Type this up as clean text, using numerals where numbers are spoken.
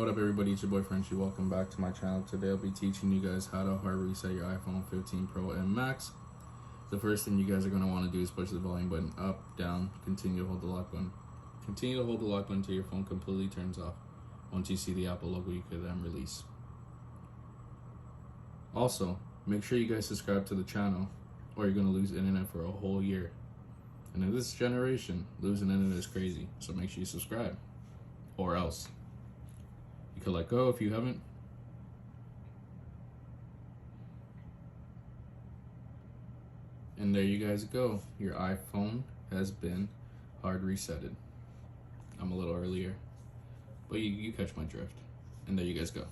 What up everybody, it's your boy Frenchiie. Welcome back to my channel. Today I'll be teaching you guys how to hard reset your iPhone 15 Pro and Max. The first thing you guys are going to want to do is push the volume button up, down, continue to hold the lock button. Continue to hold the lock button until your phone completely turns off. Once you see the Apple logo, you can then release. Also, make sure you guys subscribe to the channel or you're going to lose internet for a whole year. And in this generation, losing internet is crazy, so make sure you subscribe or else you could let go if you haven't. And there you guys go. Your iPhone has been hard resetted. I'm a little earlier, but you catch my drift. And there you guys go.